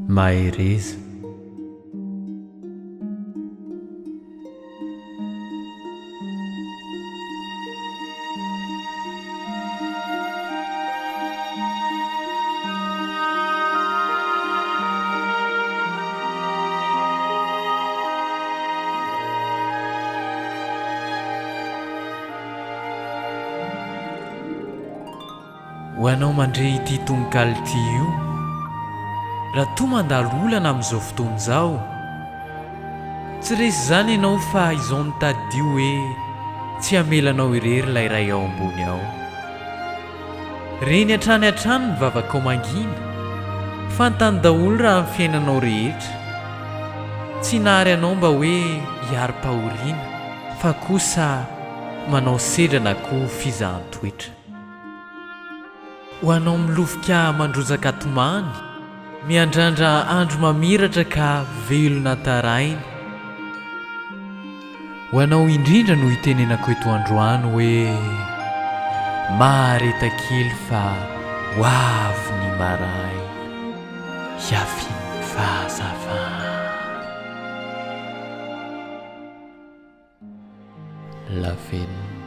MAHEREZA. Ho anao mandre ity tononkalo ity io, raha toa mandalo olana amin'izao fotoana izao, tsy resy izany ianao fa izao ny tadidio hoe tsy hamelanao irery ilay ray ao ambony ao. Reny hatrany ny vavakao mangina, fantany daholo raha amin'ny fiainanao rehetra. Tsy nahary anao mba hoe hiari-pahoriana, fa kosa manao sedra na koa fizahan-toetra. Ho anao milofika mandrozaka tomany, miandrandra andro mamiratra ka velona tarainy. Ho anao indrindra no hitenenako eto androany hoe mahareta kely fa ho avy ny maraina, ihavian'ny fahazavana. Lavenona.